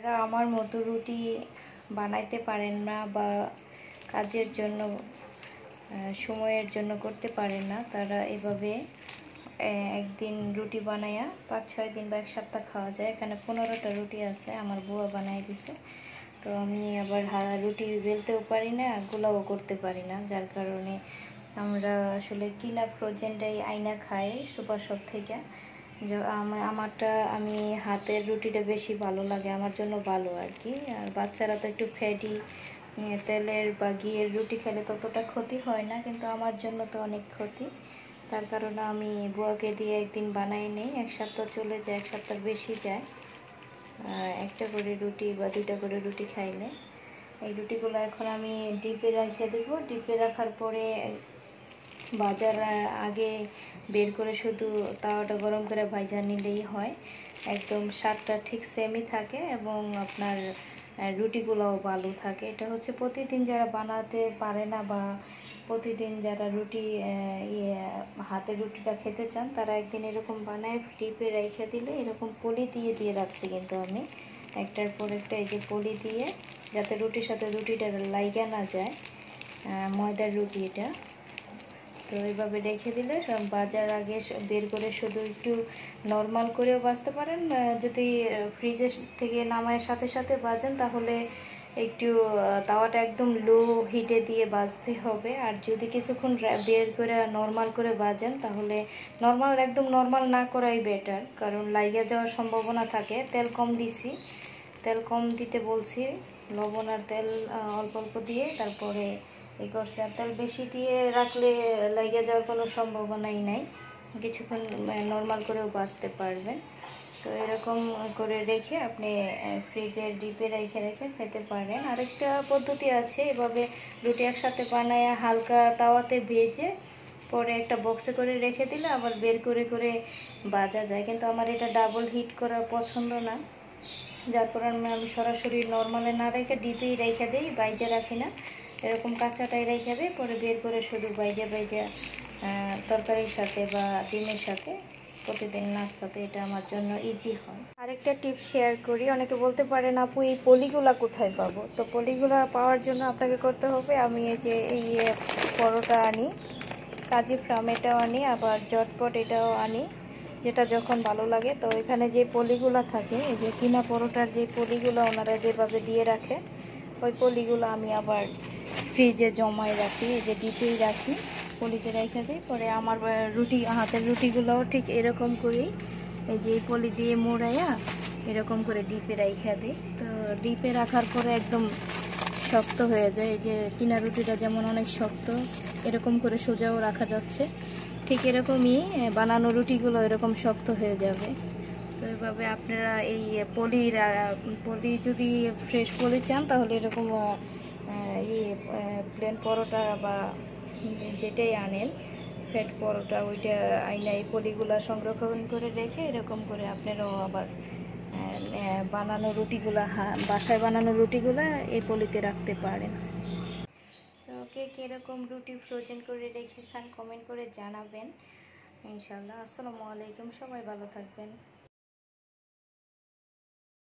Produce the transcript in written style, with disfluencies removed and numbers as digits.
যারা আমার মতো রুটি বানাইতে পারেন না বা কাজের জন্য সময়ের জন্য করতে পারেন না, তারা এভাবে একদিন রুটি বানায়া 5-6 দিন বা 1 সপ্তাহ খাওয়া যায়। এখানে 15টা রুটি আছে, আমার বুয়া বানাই দিছে। তো আমি আবার রুটি বেলতেও পারি না, গোলাও করতে পারি না, যার কারণে আমরা আসলে কিনা ফ্রোজেনটাই আইনা খাই সুপার শপ থেকে। আমারটা আমি হাতের রুটিটা বেশি ভালো লাগে, আমার জন্য ভালো আর কি। আর বাচ্চারা তো একটু ফ্যাটি, তেলের বা ঘিয়ের রুটি খেলে ততটা ক্ষতি হয় না, কিন্তু আমার জন্য তো অনেক ক্ষতি। তার কারণে আমি বুয়াকে দিয়ে একদিন বানাই নেই, 1 সপ্তাহ চলে যায়, 1 সপ্তাহ বেশি যায়। একটা করে রুটি বা 2টা করে রুটি খাইলে। এই রুটিগুলো এখন আমি ডিপে রেখে দেবো। ডিপে রাখার পরে বাজার আগে বের করে শুধু তাওয়াটা গরম করে ভাজা নিলেই হয়। একদম স্বাদটা ঠিক সেমই থাকে এবং আপনার রুটিগুলোও ভালো থাকে। এটা হচ্ছে প্রতিদিন যারা বানাতে পারে না বা প্রতিদিন যারা রুটি হাতের রুটিটা খেতে চান, তারা একদিন এরকম বানায় ডিপে রেখে দিলে, এরকম পলি দিয়ে রাখছি কিন্তু আমি একটার পর একটা, এই যে পলি দিয়ে, যাতে রুটির সাথে রুটিটা লাইগা না যায়, ময়দার রুটি এটা। তো এইভাবে রেখে দিলে সব বাজার আগে বের করে শুধু একটু নর্মাল করেও ভাজতে পারেন। যদি ফ্রিজের থেকে নামায় সাথে সাথে ভাজেন, তাহলে একটু তাওয়াটা একদম লো হিটে দিয়ে ভাজতে হবে। আর যদি কিছুক্ষণ বের করে নর্মাল করে ভাজেন, তাহলে একদম নর্মাল না করাই বেটার, কারণ লাইগা যাওয়ার সম্ভাবনা থাকে। তেল কম দিছি, তেল কম দিতে বলছি, লবণ আর তেল অল্প অল্প দিয়ে তারপরে এই করছি। আর তেল বেশি দিয়ে রাখলে লেগে যাওয়ার কোনো সম্ভাবনাই নাই, কিছুক্ষণ নর্মাল করেও বাঁচতে পারবেন। তো এরকম করে রেখে আপনি ফ্রিজের ডিপে রেখে খেতে পারেন। আরেকটা পদ্ধতি আছে, এভাবে রুটি একসাথে বানায় হালকা তাওয়াতে ভেজে পরে একটা বক্সে করে রেখে দিলে আবার বের করে ভাজা যায়। কিন্তু আমার এটা ডাবল হিট করা পছন্দ না, যার কারণে আমি সরাসরি নর্মালে না রেখে ডিপেই রেখে দিই, বাইজে রাখি না, এরকম কাঁচাটাই রেখে দিই। পরে বের করে শুধু বাইজে তরকারির সাথে বা ডিমের সাথে প্রতিদিন নাস্তাতে এটা আমার জন্য ইজি হয়। আরেকটা টিপস শেয়ার করি, অনেকে বলতে পারেন আপু এই পলিগুলা কোথায় পাবো? তো পলিগুলা পাওয়ার জন্য আপনাকে করতে হবে, আমি এই যে এই পরোটা আনি, কাজী ফ্রাম এটাও আনি, আবার জটপট এটাও আনি, যেটা যখন ভালো লাগে। তো এখানে যে পলিগুলা থাকে, এই যে কিনা পরোটার যে পলিগুলো ওনারা যেভাবে দিয়ে রাখে, ওই পলিগুলো আমি আবার ফ্রিজে জমায় রাখি, এই যে ডিপেই রাখি, পলিতে রেখে দিই। পরে আমার হাতের রুটিগুলোও ঠিক এরকম করেই এই যে পলি দিয়ে মোড়াইয়া এরকম করে ডিপে রেখে দিই। তো ডিপে রাখার পরে একদম শক্ত হয়ে যায়। এই যে কিনা রুটিটা যেমন অনেক শক্ত, এরকম করে সোজাও রাখা যাচ্ছে, ঠিক এরকমই বানানো রুটিগুলো এরকম শক্ত হয়ে যাবে। তো এইভাবে আপনারা এই পলি যদি ফ্রেশ পলি চান, তাহলে এরকম প্লেন পরোটা বা যেটাই আনেন ফ্যাট পরোটা, ওইটা আইনা এই পলিগুলা সংরক্ষণ করে রেখে এরকম করে আপনারাও আবার বানানো রুটিগুলা, বাসায় বানানো রুটিগুলা এই পলিতে রাখতে পারেন। তো কে কীরকম রুটি ফ্রোজেন করে রেখে খান কমেন্ট করে জানাবেন ইনশাআল্লাহ। আসসালামু আলাইকুম, সবাই ভালো থাকবেন।